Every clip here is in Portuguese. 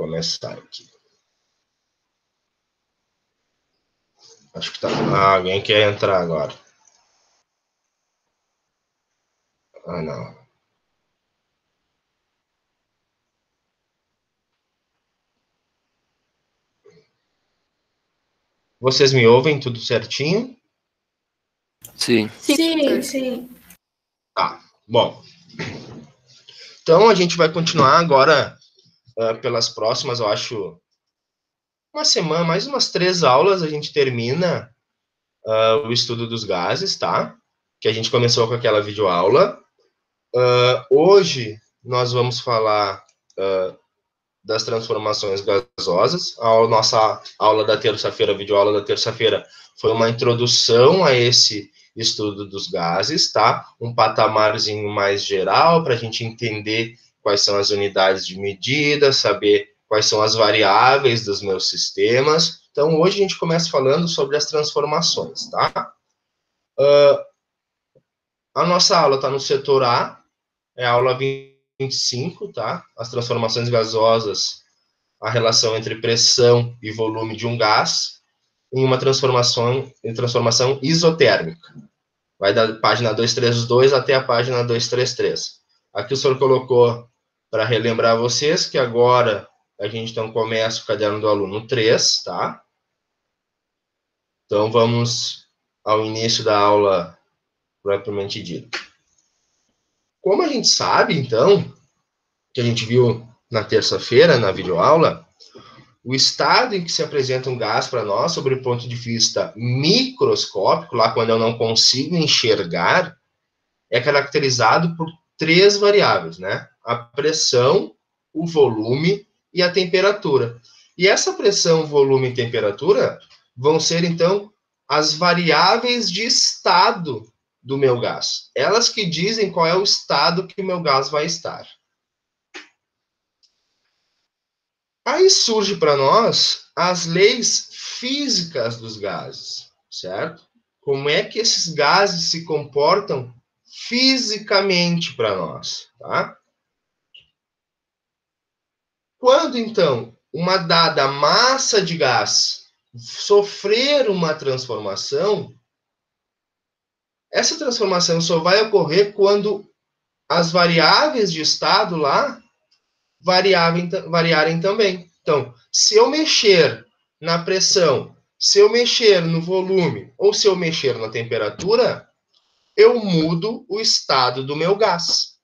começar aqui. Acho que tá. Ah, alguém quer entrar agora. Ah, não. Vocês me ouvem tudo certinho? Sim. Sim. Tá, bom. Então, a gente vai continuar agora pelas próximas, eu acho, uma semana, mais umas 3 aulas, a gente termina o estudo dos gases, tá? Que a gente começou com aquela videoaula. Hoje, nós vamos falar das transformações gasosas. A nossa aula da terça-feira, a videoaula da terça-feira, foi uma introdução a esse estudo dos gases, tá? Um patamarzinho mais geral para a gente entender quais são as unidades de medida, saber quais são as variáveis dos meus sistemas. Então, hoje a gente começa falando sobre as transformações, tá? A nossa aula está no setor A, é a aula 25, tá? As transformações gasosas, a relação entre pressão e volume de um gás em uma transformação isotérmica. Vai da página 232 até a página 233. Aqui o senhor colocou para relembrar vocês que agora a gente então começa o caderno do aluno 3, tá? Então vamos ao início da aula propriamente dito. Como a gente sabe, então, que a gente viu na terça-feira, na videoaula, o estado em que se apresenta um gás para nós, sob o ponto de vista microscópico, lá quando eu não consigo enxergar, é caracterizado por 3 variáveis, né? A pressão, o volume e a temperatura. E essa pressão, volume e temperatura vão ser, então, as variáveis de estado do meu gás. Elas que dizem qual é o estado que o meu gás vai estar. Aí surge para nós as leis físicas dos gases, certo? Como é que esses gases se comportam fisicamente para nós, tá? Quando, então, uma dada massa de gás sofrer uma transformação, essa transformação só vai ocorrer quando as variáveis de estado lá variarem também. Então, se eu mexer na pressão, se eu mexer no volume ou se eu mexer na temperatura, eu mudo o estado do meu gás.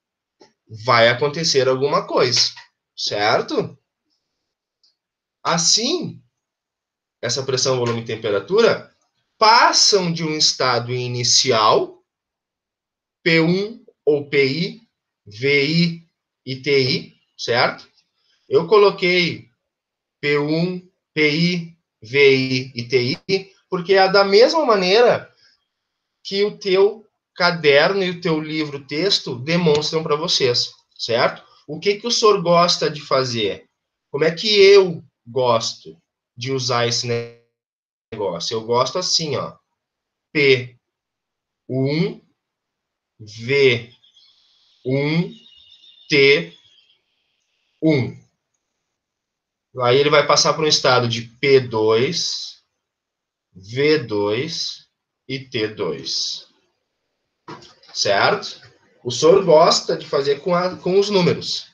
Vai acontecer alguma coisa, certo? Assim, essa pressão, volume e temperatura passam de um estado inicial, P1 ou PI, VI e TI, certo? Eu coloquei P1, PI, VI e TI, porque é da mesma maneira que o teu caderno e o teu livro texto demonstram para vocês, certo? O que o senhor gosta de fazer? Como é que eu gosto de usar esse negócio? Eu gosto assim, ó. P1, V1, T1. Aí ele vai passar para um estado de P2, V2 e T2. Certo? O senhor gosta de fazer com os números,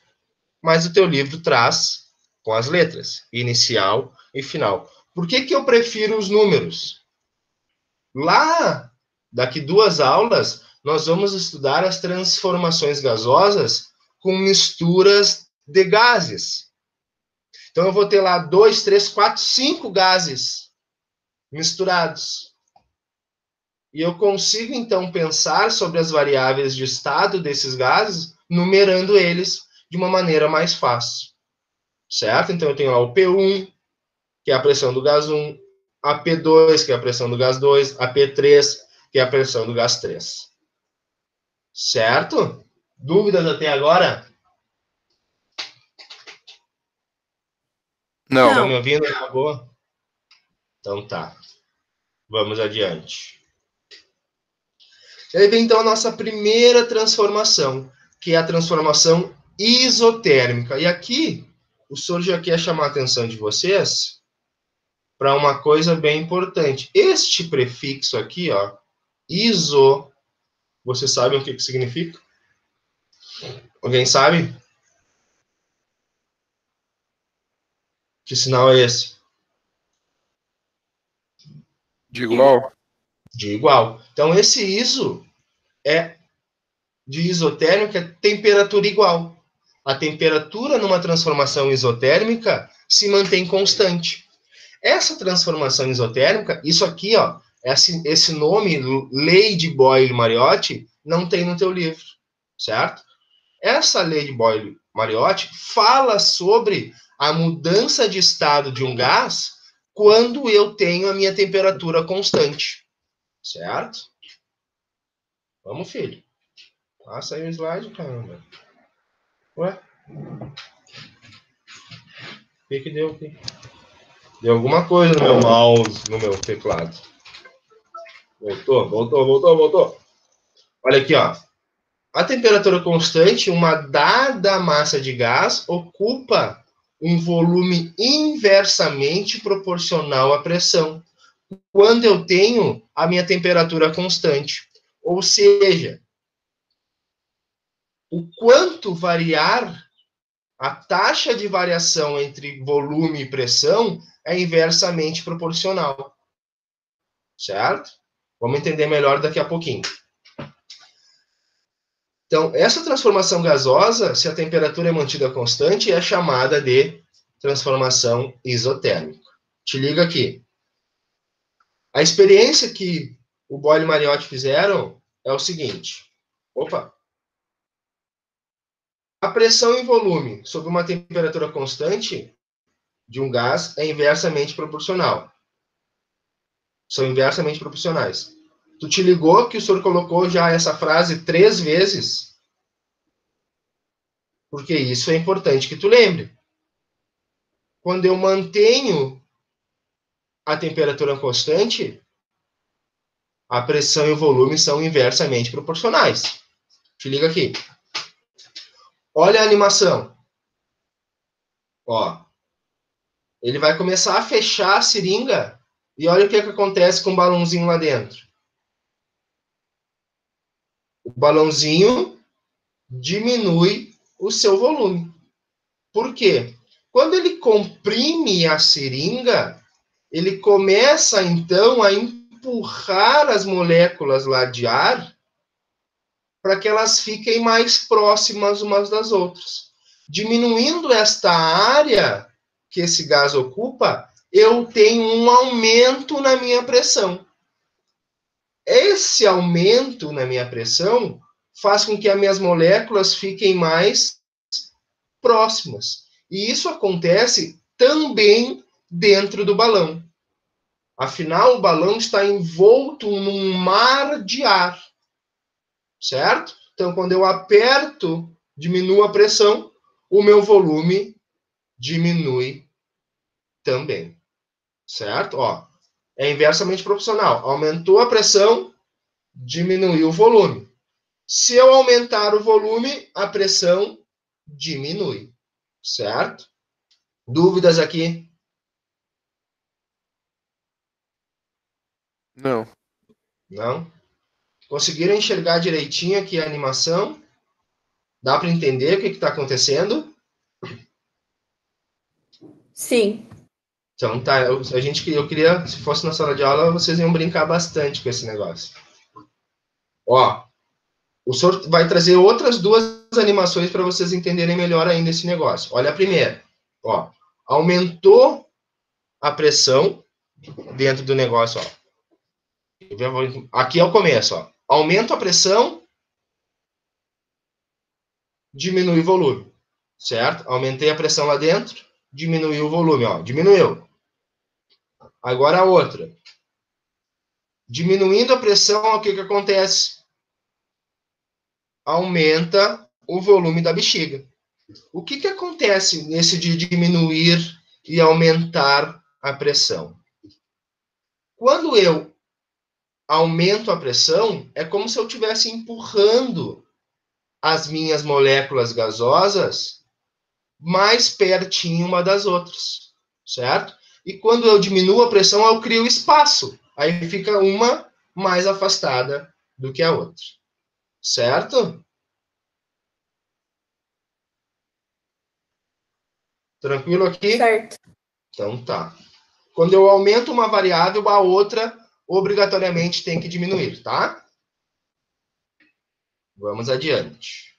mas o teu livro traz com as letras, inicial e final. Por que eu prefiro os números? Lá, daqui 2 aulas, nós vamos estudar as transformações gasosas com misturas de gases. Então, eu vou ter lá 2, 3, 4, 5 gases misturados. E eu consigo, então, pensar sobre as variáveis de estado desses gases, numerando eles de uma maneira mais fácil. Certo? Então, eu tenho lá o P1, que é a pressão do gás 1, a P2, que é a pressão do gás 2, a P3, que é a pressão do gás 3. Certo? Dúvidas até agora? Não. Estão me ouvindo? Tá boa? Então tá. Vamos adiante. E aí vem então a nossa primeira transformação, que é a transformação isotérmica. E aqui o senhor já quer chamar a atenção de vocês para uma coisa bem importante. Este prefixo aqui, ó, iso, vocês sabem o que significa? Alguém sabe? Que sinal é esse? De igual. De igual. Então, esse iso é de isotérmica, é temperatura igual. A temperatura numa transformação isotérmica se mantém constante. Essa transformação isotérmica, isso aqui, ó, esse nome, lei de Boyle-Mariotti, não tem no teu livro, certo? Essa lei de Boyle-Mariotti fala sobre a mudança de estado de um gás quando eu tenho a minha temperatura constante, certo? Vamos, filho. Passa aí o slide, caramba. Ué? O que deu aqui? Deu alguma coisa no meu mouse, no meu teclado. Voltou. Olha aqui, ó. A temperatura constante, uma dada massa de gás, ocupa um volume inversamente proporcional à pressão, quando eu tenho a minha temperatura constante. Ou seja, o quanto variar, a taxa de variação entre volume e pressão é inversamente proporcional. Certo? Vamos entender melhor daqui a pouquinho. Então, essa transformação gasosa, se a temperatura é mantida constante, é chamada de transformação isotérmica. Te liga aqui. A experiência que o Boyle e Mariotti fizeram é o seguinte. Opa! A pressão e volume sob uma temperatura constante de um gás é inversamente proporcional. São inversamente proporcionais. Tu te ligou que o senhor colocou já essa frase 3 vezes? Porque isso é importante que tu lembre. Quando eu mantenho a temperatura constante, a pressão e o volume são inversamente proporcionais. Te liga aqui. Olha a animação. Ó. Ele vai começar a fechar a seringa e olha o que acontece com o balãozinho lá dentro. O balãozinho diminui o seu volume. Por quê? Quando ele comprime a seringa, ele começa, então, a empurrar as moléculas lá de ar para que elas fiquem mais próximas umas das outras. Diminuindo esta área que esse gás ocupa, eu tenho um aumento na minha pressão. Esse aumento na minha pressão faz com que as minhas moléculas fiquem mais próximas. E isso acontece também dentro do balão. Afinal, o balão está envolto num mar de ar. Certo? Então, quando eu aperto, diminuo a pressão, o meu volume diminui também. Certo? Ó, é inversamente proporcional. Aumentou a pressão, diminuiu o volume. Se eu aumentar o volume, a pressão diminui. Certo? Dúvidas aqui? Não. Não? Conseguiram enxergar direitinho aqui a animação? Dá para entender o que está acontecendo? Sim. Então, tá. Eu queria, se fosse na sala de aula, vocês iam brincar bastante com esse negócio. Ó, o senhor vai trazer outras 2 animações para vocês entenderem melhor ainda esse negócio. Olha a primeira. Ó, aumentou a pressão dentro do negócio, ó. Aqui é o começo, ó. Aumento a pressão, diminui o volume, certo? Aumentei a pressão lá dentro, diminuiu o volume, ó. Diminuiu. Agora a outra. Diminuindo a pressão, o que acontece? Aumenta o volume da bexiga. O que acontece nesse de diminuir e aumentar a pressão? Quando eu aumento a pressão, é como se eu estivesse empurrando as minhas moléculas gasosas mais pertinho uma das outras, certo? E quando eu diminuo a pressão, eu crio espaço. Aí fica uma mais afastada do que a outra, certo? Tranquilo aqui? Certo. Então tá. Quando eu aumento uma variável, a outra obrigatoriamente tem que diminuir, tá? Vamos adiante.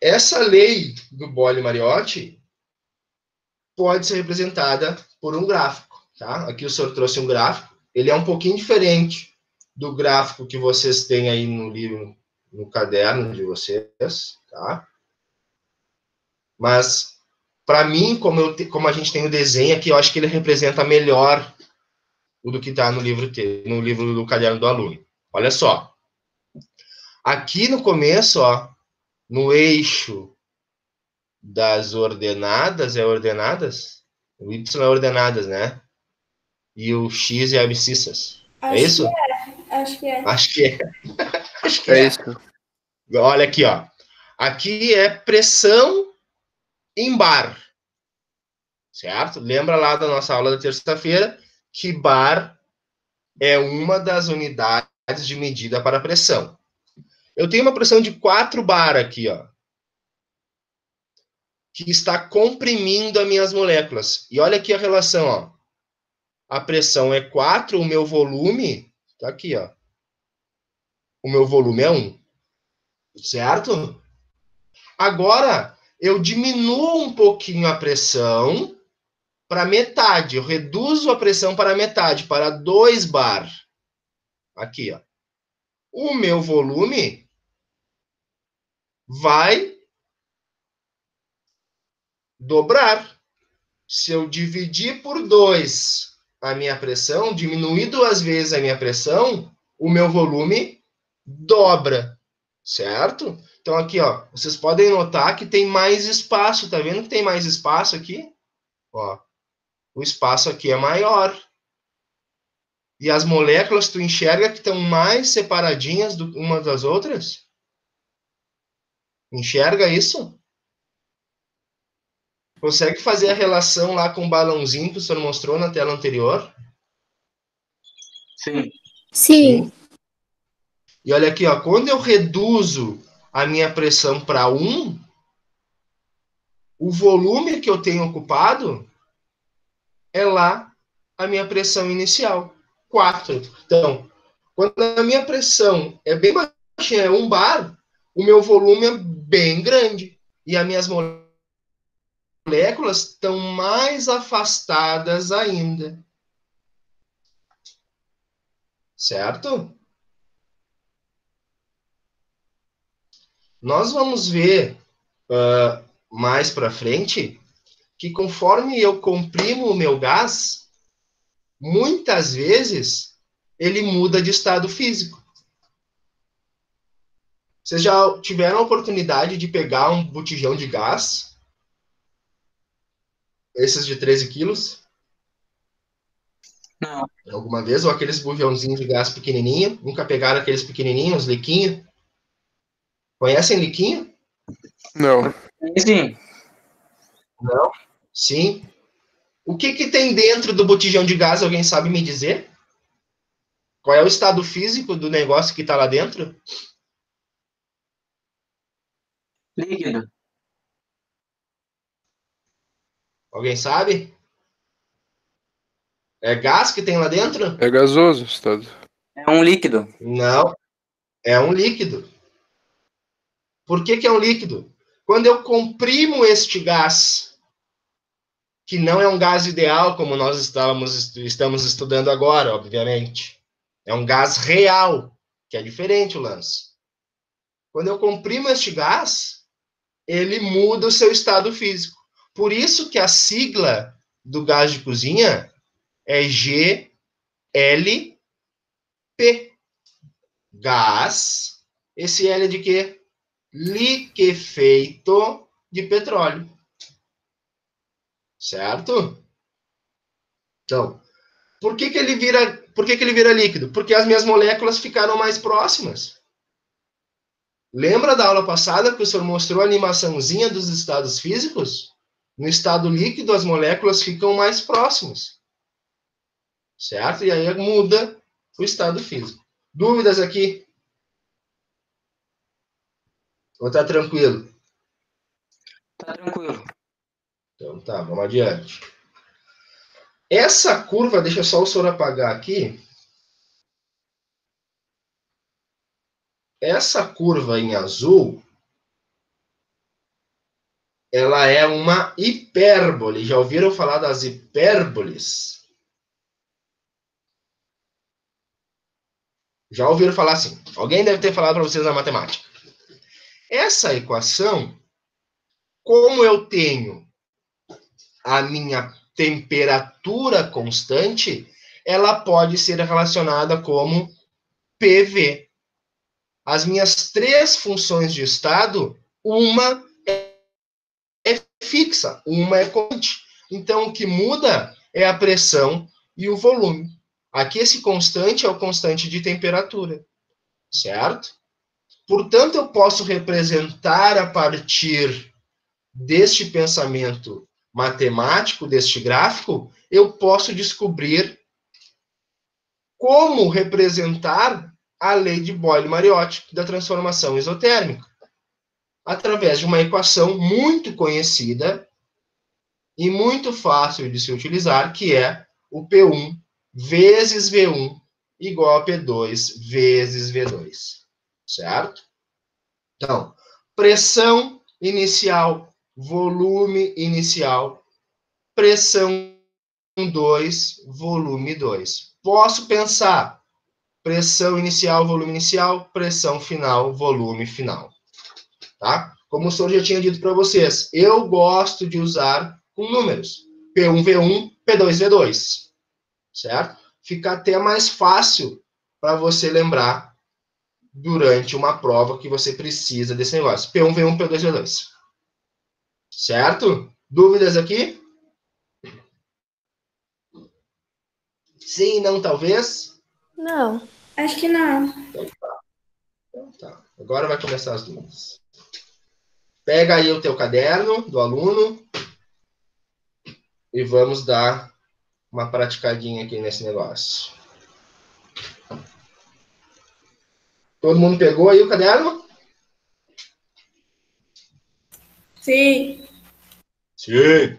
Essa lei do Boole-Mariotti pode ser representada por um gráfico, tá? Aqui o senhor trouxe um gráfico. Ele é um pouquinho diferente do gráfico que vocês têm aí no livro, no caderno de vocês, tá? Mas, para mim, como a gente tem o desenho aqui, eu acho que ele representa melhor o do que está no livro do caderno do aluno. Olha só. Aqui no começo, ó, no eixo das ordenadas, é ordenadas? O Y é ordenadas, né? E o X é abscissas. É isso? Acho que é. Acho que é. Acho que É isso. Olha aqui, ó. Aqui é pressão em bar. Certo? Lembra lá da nossa aula da terça-feira que bar é uma das unidades de medida para pressão. Eu tenho uma pressão de 4 bar aqui, ó, que está comprimindo as minhas moléculas. E olha aqui a relação, ó. A pressão é 4, o meu volume tá aqui, ó. O meu volume é 1. Certo? Agora, eu diminuo um pouquinho a pressão para metade. Eu reduzo a pressão para metade, para 2 bar. Aqui, ó. O meu volume vai dobrar. Se eu dividir por 2 a minha pressão, diminuir 2 vezes a minha pressão, o meu volume dobra, certo? Então aqui, ó, vocês podem notar que tem mais espaço, tá vendo que tem mais espaço aqui? Ó, o espaço aqui é maior. E as moléculas, tu enxerga que estão mais separadinhas umas das outras? Enxerga isso? Consegue fazer a relação lá com o balãozinho que o senhor mostrou na tela anterior? Sim. Sim. E olha aqui, ó, quando eu reduzo a minha pressão para 1, o volume que eu tenho ocupado é lá a minha pressão inicial, 4. Então, quando a minha pressão é bem baixinha, é 1 bar, o meu volume é bem grande. E as minhas moléculas estão mais afastadas ainda. Certo? Nós vamos ver mais para frente que conforme eu comprimo o meu gás, muitas vezes ele muda de estado físico. Vocês já tiveram a oportunidade de pegar um botijão de gás? Esses de 13 quilos? Não. Alguma vez? Ou aqueles bujãozinhos de gás pequenininho? Nunca pegaram aqueles pequenininhos, liquinho? Conhecem liquinho? Não. Sim. Não? Sim. O que tem dentro do botijão de gás? Alguém sabe me dizer? Qual é o estado físico do negócio que está lá dentro? Líquido. Alguém sabe? É gás que tem lá dentro? É gasoso, estado. É um líquido. Não, é um líquido. Por que é um líquido? Quando eu comprimo este gás, que não é um gás ideal, como nós estamos estudando agora, obviamente. É um gás real, que é diferente o lance. Quando eu comprimo este gás, ele muda o seu estado físico. Por isso que a sigla do gás de cozinha é GLP. Gás. Esse L é de quê? Liquefeito de petróleo. Certo? Então, por que ele vira líquido? Porque as minhas moléculas ficaram mais próximas. Lembra da aula passada que o senhor mostrou a animaçãozinha dos estados físicos? No estado líquido, as moléculas ficam mais próximas. Certo? E aí muda o estado físico. Dúvidas aqui? Ou tá tranquilo? Tá tranquilo. Então tá, vamos adiante. Essa curva, deixa só o senhor apagar aqui. Essa curva em azul, ela é uma hipérbole. Já ouviram falar das hipérboles? Já ouviram falar assim? Alguém deve ter falado para vocês na matemática. Essa equação, como eu tenho a minha temperatura constante, ela pode ser relacionada como PV. As minhas três funções de estado, uma é fixa, uma é constante. Então, o que muda é a pressão e o volume. Aqui, esse constante é o constante de temperatura, certo? Portanto, eu posso representar a partir deste pensamento matemático, deste gráfico, eu posso descobrir como representar a lei de Boyle-Mariotti da transformação isotérmica, através de uma equação muito conhecida e muito fácil de se utilizar, que é o P1 vezes V1 igual a P2 vezes V2, certo? Então, pressão inicial, volume inicial, pressão 2, volume 2. Posso pensar pressão inicial, volume inicial, pressão final, volume final. Tá? Como o senhor já tinha dito para vocês, eu gosto de usar com números. P1, V1, P2, V2. Certo? Fica até mais fácil para você lembrar durante uma prova que você precisa desse negócio. P1, V1, P2, V2. Certo? Dúvidas aqui? Sim, não, talvez? Não. Acho que não. Então tá. Agora vai começar as dúvidas. Pega aí o teu caderno do aluno e vamos dar uma praticadinha aqui nesse negócio. Todo mundo pegou aí o caderno? Sim. Sim.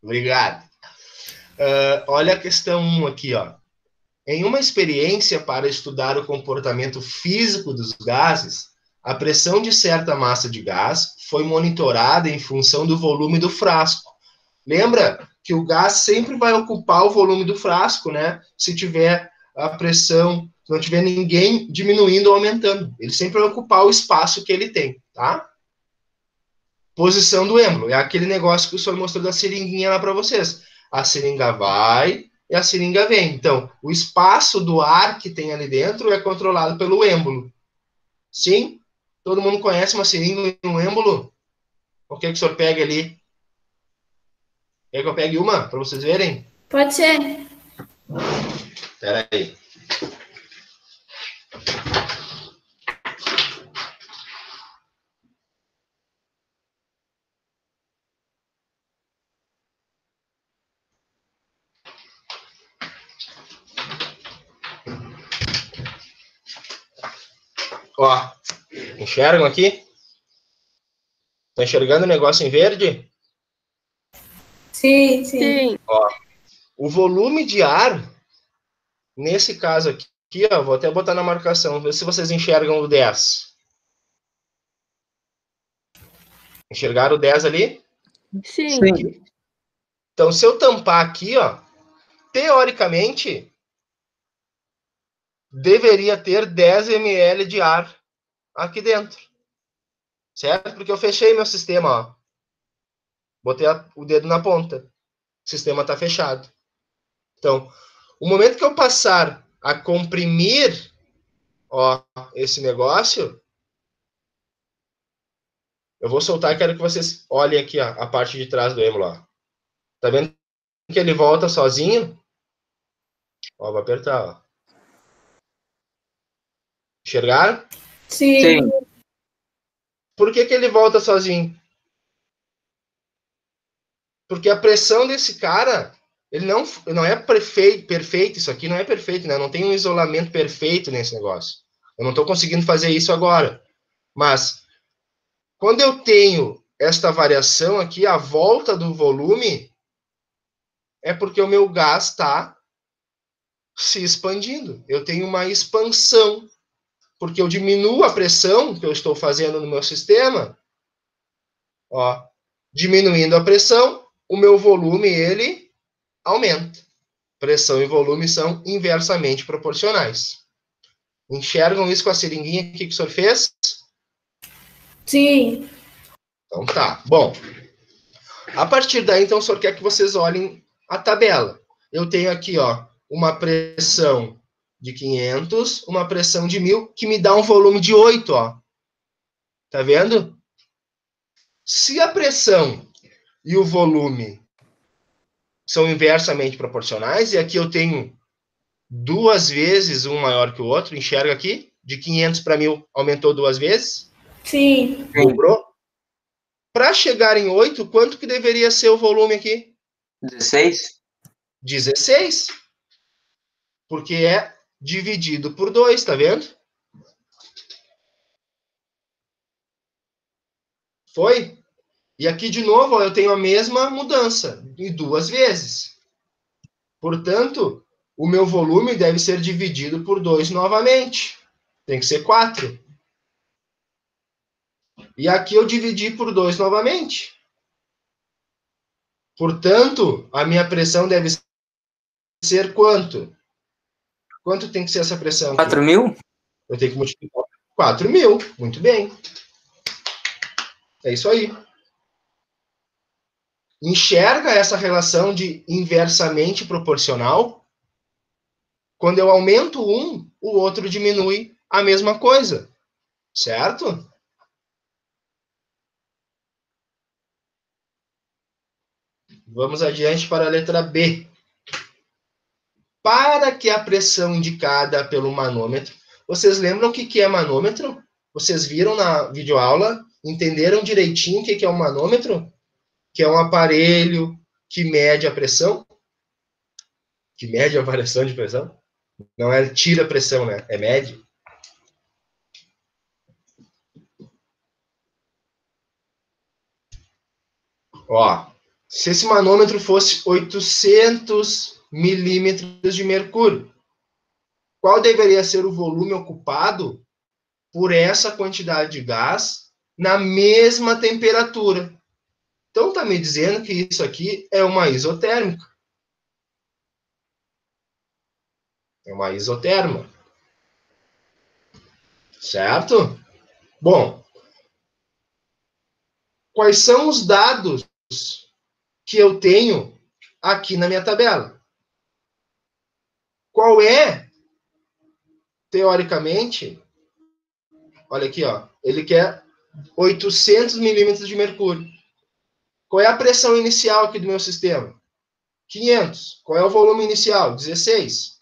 Obrigado. Olha a questão 1 aqui, ó. Em uma experiência para estudar o comportamento físico dos gases, a pressão de certa massa de gás foi monitorada em função do volume do frasco. Lembra que o gás sempre vai ocupar o volume do frasco, né? Se tiver a pressão, se não tiver ninguém diminuindo ou aumentando. Ele sempre vai ocupar o espaço que ele tem, tá? Posição do êmbolo. É aquele negócio que o senhor mostrou da seringuinha lá para vocês. A seringa vai e a seringa vem. Então, o espaço do ar que tem ali dentro é controlado pelo êmbolo. Sim? Todo mundo conhece uma seringa e um êmbolo? O que o senhor pega ali? Quer que eu pegue uma para vocês verem? Pode ser. Espera aí. Ó, enxergam aqui? Tá enxergando o negócio em verde? Sim, sim. Sim. Ó, o volume de ar, nesse caso aqui, ó, vou até botar na marcação, ver se vocês enxergam o 10. Enxergaram o 10 ali? Sim. Sim. Então, se eu tampar aqui, ó, teoricamente, deveria ter 10 ml de ar aqui dentro. Certo? Porque eu fechei meu sistema, ó. Botei o dedo na ponta. O sistema está fechado. Então, o momento que eu passar a comprimir, ó, esse negócio, eu vou soltar e quero que vocês olhem aqui, ó, a parte de trás do êmbolo, ó. Tá vendo que ele volta sozinho? Ó, vou apertar, ó. Enxergaram? Sim. Por que ele volta sozinho? Porque a pressão desse cara, ele não é perfeito, isso aqui não é perfeito, né? Não tem um isolamento perfeito nesse negócio. Eu não estou conseguindo fazer isso agora. Mas, quando eu tenho esta variação aqui, a volta do volume, é porque o meu gás está se expandindo. Eu tenho uma expansão, porque eu diminuo a pressão que eu estou fazendo no meu sistema, ó, diminuindo a pressão, o meu volume, ele aumenta. Pressão e volume são inversamente proporcionais. Enxergam isso com a seringuinha aqui que o senhor fez? Sim. Então tá. Bom, a partir daí, então, o senhor quer que vocês olhem a tabela. Eu tenho aqui, ó, uma pressão de 500, uma pressão de 1.000, que me dá um volume de 8, ó. Tá vendo? Se a pressão e o volume são inversamente proporcionais, e aqui eu tenho duas vezes um maior que o outro, enxerga aqui? De 500 para 1.000 aumentou duas vezes? Sim. Dobrou? Para chegar em 8, quanto que deveria ser o volume aqui? 16? 16. Porque é dividido por 2, tá vendo? Foi? E aqui, de novo, ó, eu tenho a mesma mudança, em duas vezes. Portanto, o meu volume deve ser dividido por 2 novamente. Tem que ser 4. E aqui eu dividi por 2 novamente. Portanto, a minha pressão deve ser quanto? Quanto tem que ser essa pressão aqui? 4.000? Eu tenho que multiplicar 4.000. Muito bem. É isso aí. Enxerga essa relação de inversamente proporcional? Quando eu aumento um, o outro diminui a mesma coisa. Certo? Vamos adiante para a letra B. Para que a pressão indicada pelo manômetro... Vocês lembram o que é manômetro? Vocês viram na videoaula? Entenderam direitinho o que é um manômetro? Que é um aparelho que mede a pressão? Que mede a variação de pressão? Não é tira a pressão, né? É mede. Ó, se esse manômetro fosse 800 milímetros de mercúrio, qual deveria ser o volume ocupado por essa quantidade de gás na mesma temperatura? Então, está me dizendo que isso aqui é uma isotérmica. É uma isoterma. Certo? Bom, quais são os dados que eu tenho aqui na minha tabela? Qual é, teoricamente, olha aqui, ó, ele quer 800 milímetros de mercúrio. Qual é a pressão inicial aqui do meu sistema? 500. Qual é o volume inicial? 16.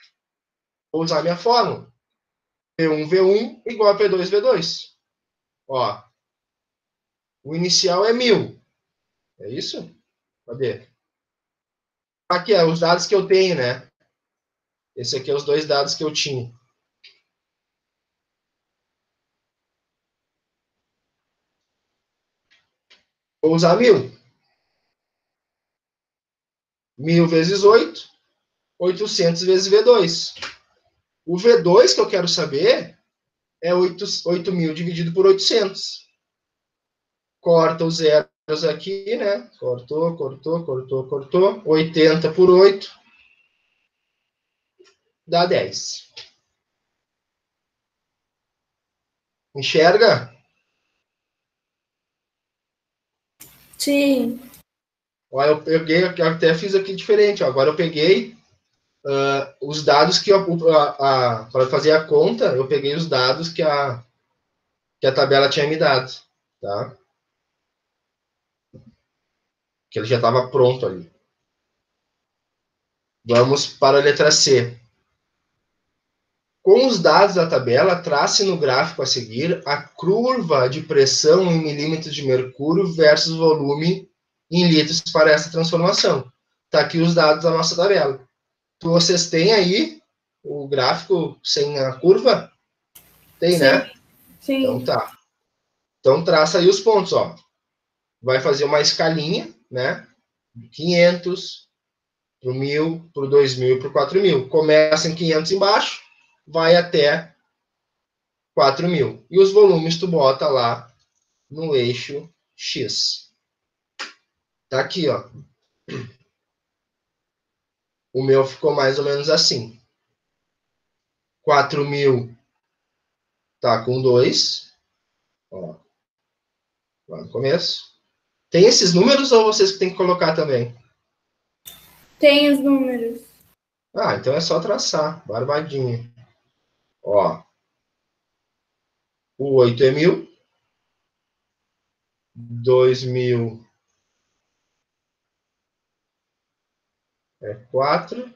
Vou usar a minha fórmula. P1V1 igual a P2V2. Ó, o inicial é 1.000. É isso? Cadê? Aqui, ó, os dados que eu tenho, né? Esse aqui é os dois dados que eu tinha. Vou usar 1.000. 1.000 vezes 8, 800 vezes V2. O V2 que eu quero saber é 8.000 dividido por 800. Corta os zeros aqui, né? Cortou, cortou, cortou, cortou. 80 por 8 dá 10. Enxerga? Sim. Olha, eu peguei, eu até fiz aqui diferente. Ó. Agora eu peguei os dados que para fazer a conta, eu peguei os dados que a tabela tinha me dado, tá? Que ele já estava pronto ali. Vamos para a letra C. Com os dados da tabela, trace no gráfico a seguir a curva de pressão em milímetros de mercúrio versus volume em litros para essa transformação. Está aqui os dados da nossa tabela. Vocês têm aí o gráfico sem a curva? Tem, Sim. né? Sim. Então tá. Então traça aí os pontos, ó. Vai fazer uma escalinha, né? 500 para o 1000, para o 2000, para o 4000. Começa em 500 embaixo, vai até 4.000. E os volumes tu bota lá no eixo X. Tá aqui, ó. O meu ficou mais ou menos assim. 4.000 tá com 2. Ó, lá no começo. Tem esses números ou vocês que tem que colocar também? Tem os números. Ah, então é só traçar. Barbadinho. Ó. O 8 é 1.000. 2.000 é 4.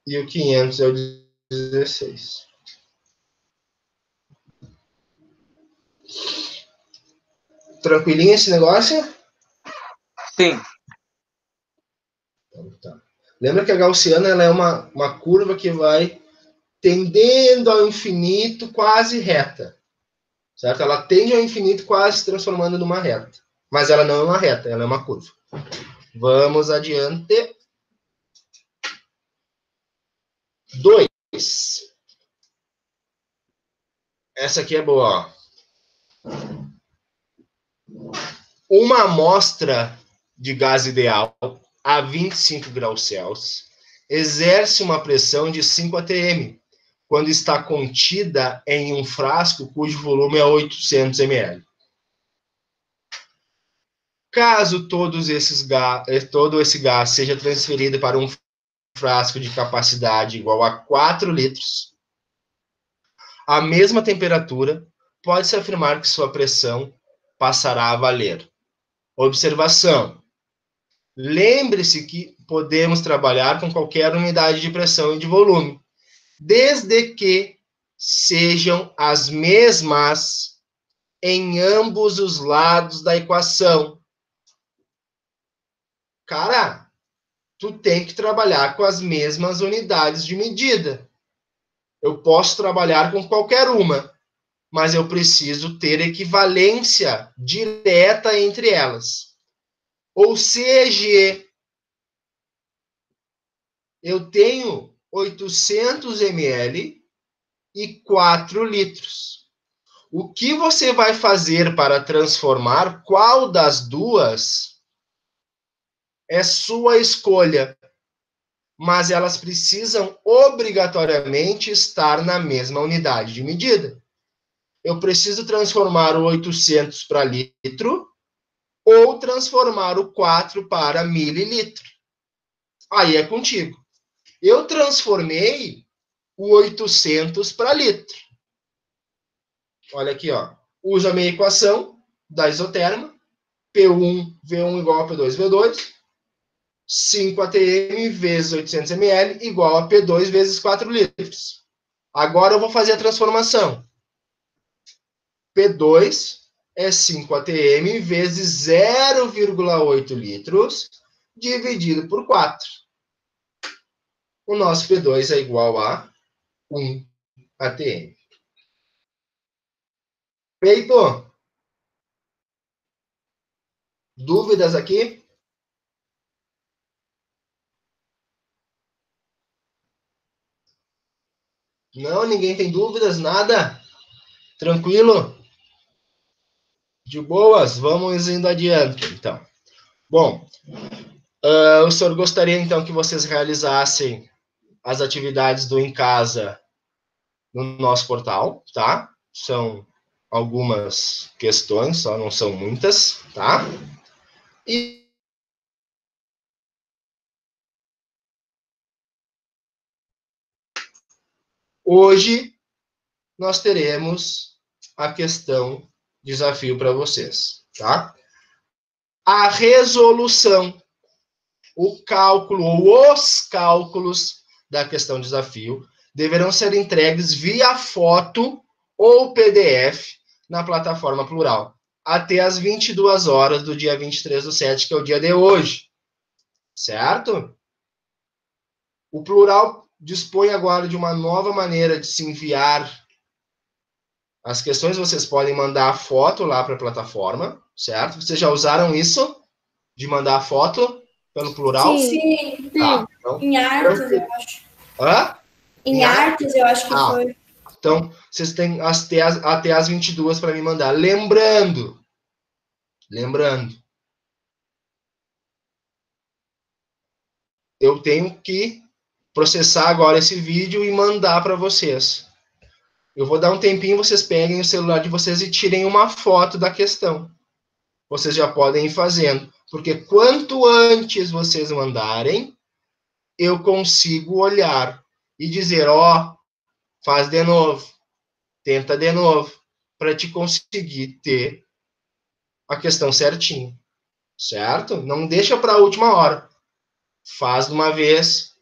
E o 500 é o 16. Tranquilinho esse negócio? Sim. Então, tá. Lembra que a gaussiana ela é uma curva que vai tendendo ao infinito quase reta. Certo? Ela tende ao infinito quase se transformando numa reta. Mas ela não é uma reta, ela é uma curva. Vamos adiante. 2. Essa aqui é boa, ó. Uma amostra de gás ideal a 25 graus Celsius exerce uma pressão de 5 atm, quando está contida em um frasco cujo volume é 800 ml. Caso todo esse gás seja transferido para um frasco de capacidade igual a 4 litros, a mesma temperatura, pode-se afirmar que sua pressão passará a valer. Observação. Lembre-se que podemos trabalhar com qualquer unidade de pressão e de volume, desde que sejam as mesmas em ambos os lados da equação. Cara, tu tem que trabalhar com as mesmas unidades de medida. Eu posso trabalhar com qualquer uma, mas eu preciso ter equivalência direta entre elas. Ou seja, eu tenho 800 ml e 4 litros. O que você vai fazer para transformar qual das duas é sua escolha, mas elas precisam obrigatoriamente estar na mesma unidade de medida. Eu preciso transformar o 800 para litro ou transformar o 4 para mililitro. Aí é contigo. Eu transformei o 800 para litro. Olha aqui, ó. Uso a minha equação da isoterma. P1V1 igual a P2V2. 5 atm vezes 800 ml igual a P2 vezes 4 litros. Agora eu vou fazer a transformação. P2 é 5 atm vezes 0,8 litros dividido por 4. O nosso P2 é igual a 1 atm. Feito? Dúvidas aqui? Não, ninguém tem dúvidas, nada? Tranquilo? De boas? Vamos indo adiante, então. Bom, o senhor gostaria, então, que vocês realizassem as atividades do Em Casa no nosso portal, tá? São algumas questões, só não são muitas, tá? E hoje nós teremos a questão desafio para vocês, tá? A resolução. o cálculo ou os cálculos da questão desafio deverão ser entregues via foto ou PDF na plataforma Plural, até às 22 horas do dia 23/7, que é o dia de hoje. Certo? O Plural dispõe agora de uma nova maneira de se enviar as questões. Vocês podem mandar a foto lá para a plataforma, certo? Vocês já usaram isso? De mandar a foto pelo Plural? Sim. Tá, então, Em artes, eu acho. hã? Em artes, eu acho que foi. Então, vocês têm até as 22 para me mandar. Lembrando, eu tenho que processar agora esse vídeo e mandar para vocês. Eu vou dar um tempinho, vocês peguem o celular de vocês e tirem uma foto da questão. Vocês já podem ir fazendo, porque quanto antes vocês mandarem, eu consigo olhar e dizer, ó, faz de novo, tenta de novo, para te conseguir ter a questão certinho, certo? Não deixa para a última hora. Faz de uma vez,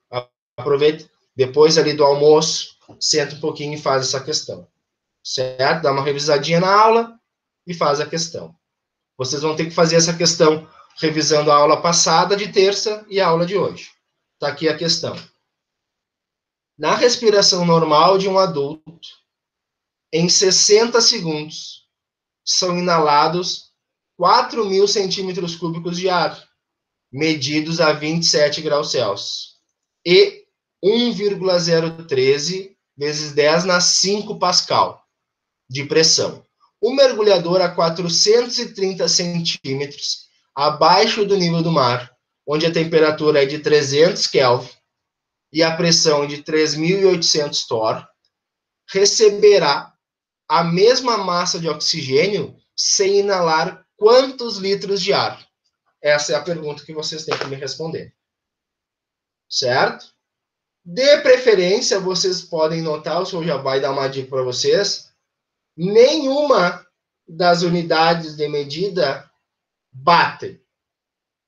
aproveita, depois ali do almoço, senta um pouquinho e faz essa questão, certo? Dá uma revisadinha na aula e faz a questão. Vocês vão ter que fazer essa questão revisando a aula passada de terça e a aula de hoje. Está aqui a questão. Na respiração normal de um adulto, em 60 segundos, são inalados 4.000 centímetros cúbicos de ar, medidos a 27 graus Celsius, e 1,013 vezes 10 na 5 Pascal de pressão. O mergulhador a 430 centímetros abaixo do nível do mar, onde a temperatura é de 300 Kelvin e a pressão é de 3.800 torr, receberá a mesma massa de oxigênio sem inalar quantos litros de ar? Essa é a pergunta que vocês têm que me responder. Certo? De preferência, vocês podem notar, o senhor já vai dar uma dica para vocês, nenhuma das unidades de medida bate.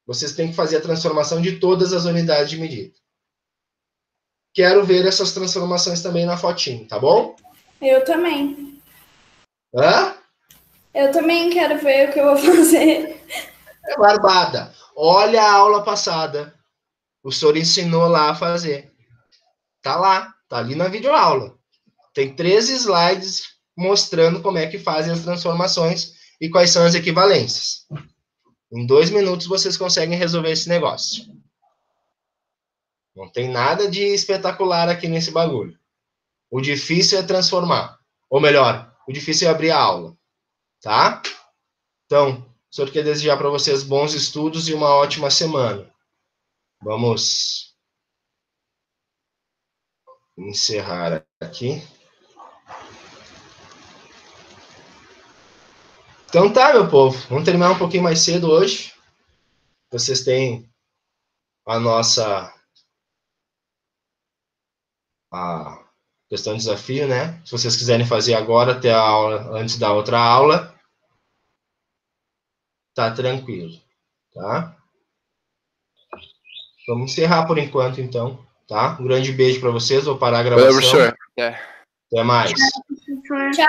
Vocês têm que fazer a transformação de todas as unidades de medida. Quero ver essas transformações também na fotinho, tá bom? Eu também. Hã? Eu também quero ver o que eu vou fazer. É barbada. Olha a aula passada. O senhor ensinou lá a fazer. Tá lá, tá ali na videoaula. Tem 13 slides mostrando como é que fazem as transformações e quais são as equivalências. Em 2 minutos vocês conseguem resolver esse negócio. Não tem nada de espetacular aqui nesse bagulho. O difícil é transformar. Ou melhor, o difícil é abrir a aula. Tá? Então, o senhor quer desejar para vocês bons estudos e uma ótima semana. Vamos encerrar aqui. Então tá, meu povo. Vamos terminar um pouquinho mais cedo hoje. Vocês têm a nossa questão de desafio, né? Se vocês quiserem fazer agora, até a aula, antes da outra aula, tá tranquilo, tá? Vamos encerrar por enquanto, então, tá? Um grande beijo para vocês. Vou parar a gravação. Valeu, professor. Até mais. Tchau.